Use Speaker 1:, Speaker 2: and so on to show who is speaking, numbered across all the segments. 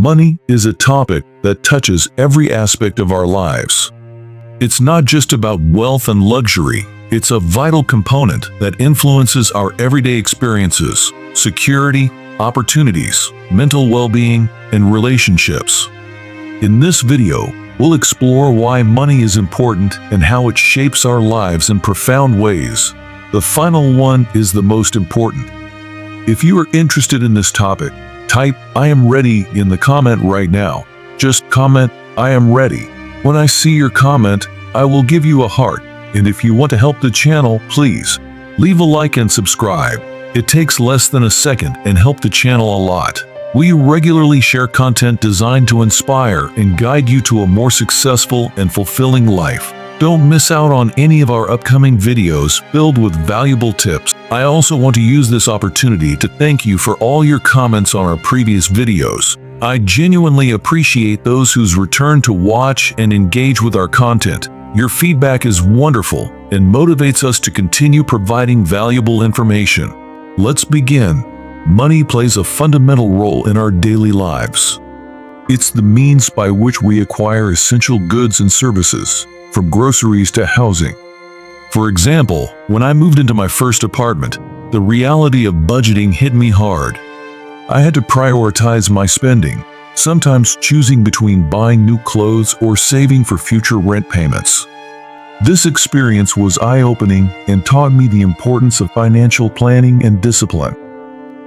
Speaker 1: Money is a topic that touches every aspect of our lives. It's not just about wealth and luxury. It's a vital component that influences our everyday experiences, security, opportunities, mental well-being, and relationships. In this video, we'll explore why money is important and how it shapes our lives in profound ways. The final one is the most important. If you are interested in this topic, type "I am ready" in the comment right now. Just comment "I am ready." When I see your comment, I will give you a heart. And if you want to help the channel, please leave a like and subscribe. It takes less than a second and help the channel a lot. We regularly share content designed to inspire and guide you to a more successful and fulfilling life. Don't miss out on any of our upcoming videos filled with valuable tips. I also want to use this opportunity to thank you for all your comments on our previous videos. I genuinely appreciate those who's returned to watch and engage with our content. Your feedback is wonderful and motivates us to continue providing valuable information. Let's begin. Money plays a fundamental role in our daily lives. It's the means by which we acquire essential goods and services, from groceries to housing. For example, when I moved into my first apartment, the reality of budgeting hit me hard. I had to prioritize my spending, sometimes choosing between buying new clothes or saving for future rent payments. This experience was eye-opening and taught me the importance of financial planning and discipline.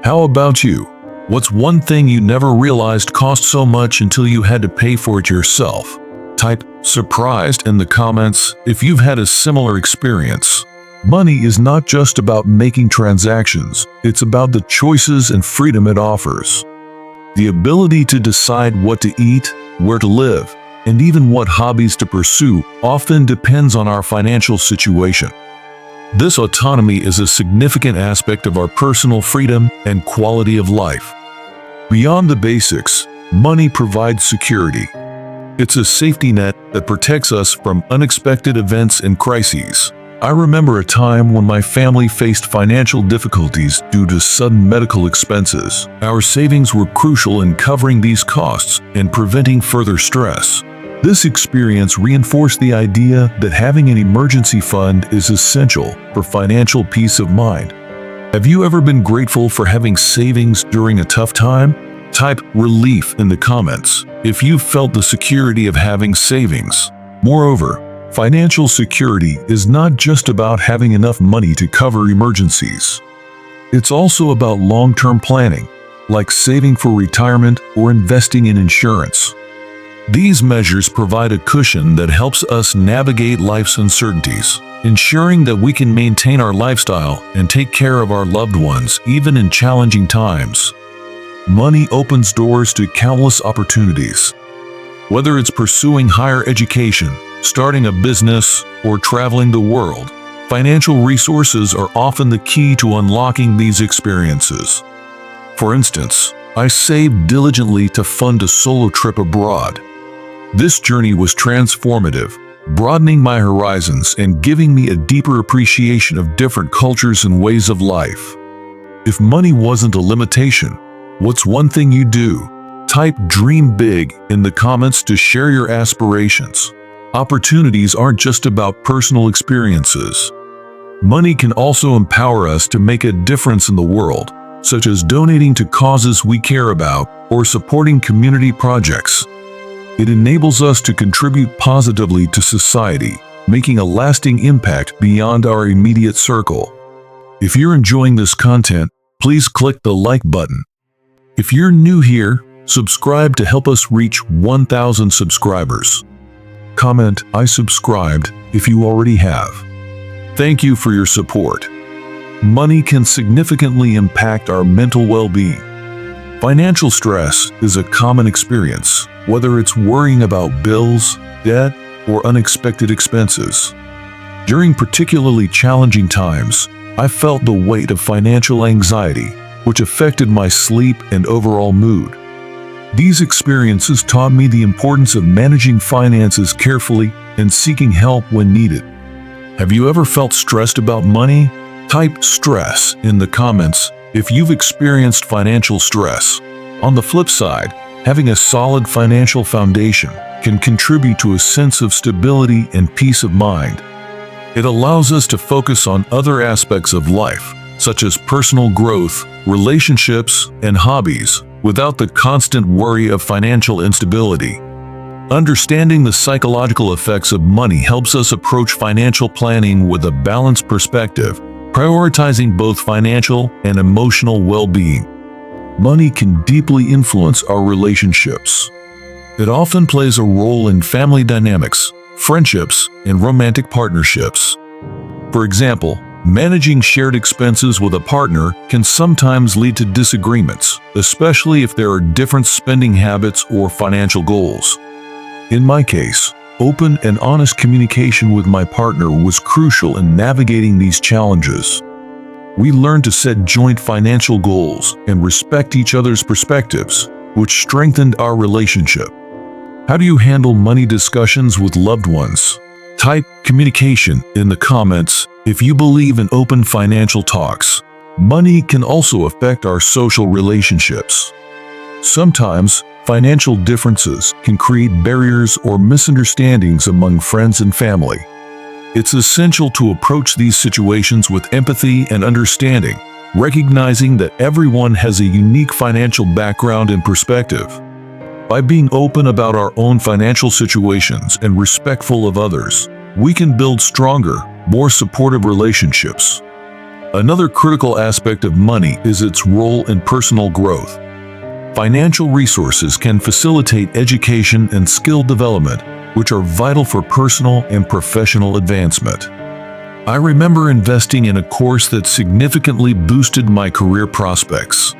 Speaker 1: How about you? What's one thing you never realized cost so much until you had to pay for it yourself? Type "surprised" in the comments if you've had a similar experience. Money is not just about making transactions, it's about the choices and freedom it offers. The ability to decide what to eat, where to live, and even what hobbies to pursue often depends on our financial situation. This autonomy is a significant aspect of our personal freedom and quality of life. Beyond the basics, money provides security. It's a safety net that protects us from unexpected events and crises. I remember a time when my family faced financial difficulties due to sudden medical expenses. Our savings were crucial in covering these costs and preventing further stress. This experience reinforced the idea that having an emergency fund is essential for financial peace of mind. Have you ever been grateful for having savings during a tough time? Type "relief" in the comments if you've felt the security of having savings. Moreover, financial security is not just about having enough money to cover emergencies. It's also about long-term planning, like saving for retirement or investing in insurance. These measures provide a cushion that helps us navigate life's uncertainties, ensuring that we can maintain our lifestyle and take care of our loved ones even in challenging times. Money opens doors to countless opportunities. Whether it's pursuing higher education, starting a business, or traveling the world, financial resources are often the key to unlocking these experiences. For instance, I saved diligently to fund a solo trip abroad. This journey was transformative, broadening my horizons and giving me a deeper appreciation of different cultures and ways of life. If money wasn't a limitation, what's one thing you do? Type "dream big" in the comments to share your aspirations. Opportunities aren't just about personal experiences. Money can also empower us to make a difference in the world, such as donating to causes we care about or supporting community projects. It enables us to contribute positively to society, making a lasting impact beyond our immediate circle. If you're enjoying this content, please click the like button. If you're new here, subscribe to help us reach 1,000 subscribers. Comment "I subscribed" if you already have. Thank you for your support. Money can significantly impact our mental well-being. Financial stress is a common experience, whether it's worrying about bills, debt, or unexpected expenses. During particularly challenging times, I felt the weight of financial anxiety, which affected my sleep and overall mood. These experiences taught me the importance of managing finances carefully and seeking help when needed. Have you ever felt stressed about money? Type "stress" in the comments if you've experienced financial stress. On the flip side, Having a solid financial foundation can contribute to a sense of stability and peace of mind. It allows us to focus on other aspects of life, such as personal growth, relationships, and hobbies, without the constant worry of financial instability. Understanding the psychological effects of money helps us approach financial planning with a balanced perspective, prioritizing both financial and emotional well-being. Money can deeply influence our relationships. It often plays a role in family dynamics, friendships, and romantic partnerships. For example, managing shared expenses with a partner can sometimes lead to disagreements, especially if there are different spending habits or financial goals. In my case, open and honest communication with my partner was crucial in navigating these challenges. We learned to set joint financial goals and respect each other's perspectives, which strengthened our relationship. How do you handle money discussions with loved ones? Type communication in the comments if you believe in open financial talks. Money can also affect our social relationships. Sometimes, financial differences can create barriers or misunderstandings among friends and family. It's essential to approach these situations with empathy and understanding, recognizing that everyone has a unique financial background and perspective. By being open about our own financial situations and respectful of others, we can build stronger, more supportive relationships. Another critical aspect of money is its role in personal growth. Financial resources can facilitate education and skill development, which are vital for personal and professional advancement. I remember investing in a course that significantly boosted my career prospects.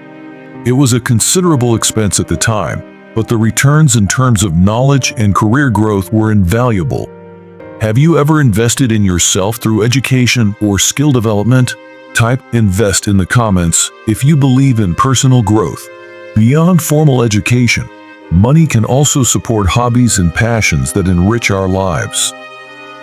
Speaker 1: It was a considerable expense at the time, but the returns in terms of knowledge and career growth were invaluable. Have you ever invested in yourself through education or skill development? Type invest in the comments if you believe in personal growth. Beyond formal education, money can also support hobbies and passions that enrich our lives.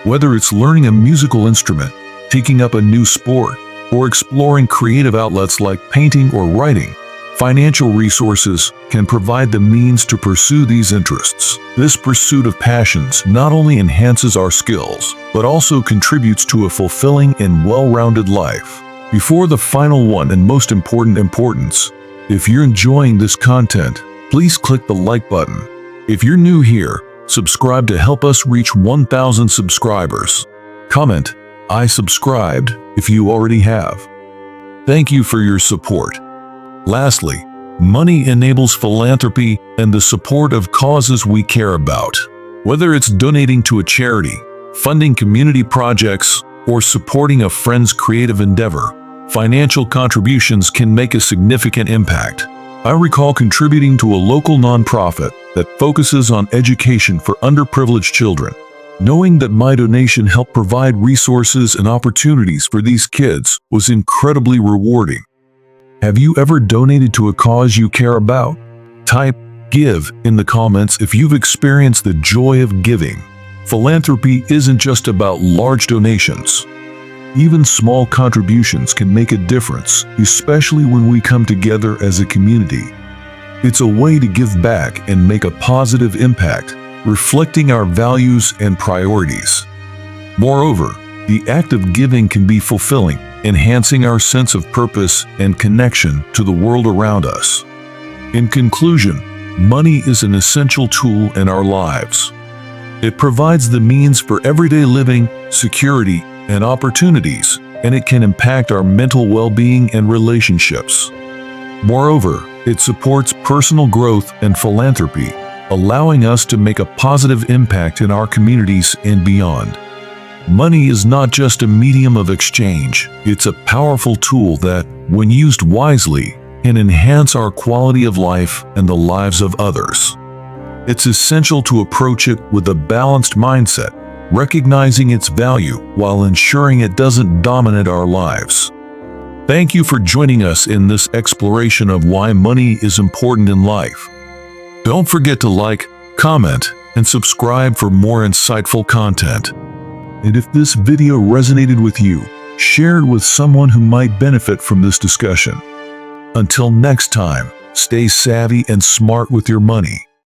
Speaker 1: Whether it's learning a musical instrument, taking up a new sport, or exploring creative outlets like painting or writing, financial resources can provide the means to pursue these interests. This pursuit of passions not only enhances our skills, but also contributes to a fulfilling and well-rounded life. Before the final one and most important importance, if you're enjoying this content, please click the like button. If you're new here, subscribe to help us reach 1,000 subscribers. Comment, I subscribed, if you already have. Thank you for your support. Lastly, money enables philanthropy and the support of causes we care about. Whether it's donating to a charity, funding community projects, or supporting a friend's creative endeavor, financial contributions can make a significant impact. I recall contributing to a local nonprofit that focuses on education for underprivileged children. Knowing that my donation helped provide resources and opportunities for these kids was incredibly rewarding. Have you ever donated to a cause you care about? Type give in the comments if you've experienced the joy of giving. Philanthropy isn't just about large donations. Even small contributions can make a difference, especially when we come together as a community. It's a way to give back and make a positive impact, reflecting our values and priorities. Moreover, the act of giving can be fulfilling, enhancing our sense of purpose and connection to the world around us. In conclusion, money is an essential tool in our lives. It provides the means for everyday living, security, and opportunities, and it can impact our mental well-being and relationships. Moreover, it supports personal growth and philanthropy, allowing us to make a positive impact in our communities and beyond. Money is not just a medium of exchange, it's a powerful tool that, when used wisely, can enhance our quality of life and the lives of others. It's essential to approach it with a balanced mindset, recognizing its value while ensuring it doesn't dominate our lives. Thank you for joining us in this exploration of why money is important in life. Don't forget to like, comment, and subscribe for more insightful content. And if this video resonated with you, share it with someone who might benefit from this discussion. Until next time, Stay savvy and smart with your money.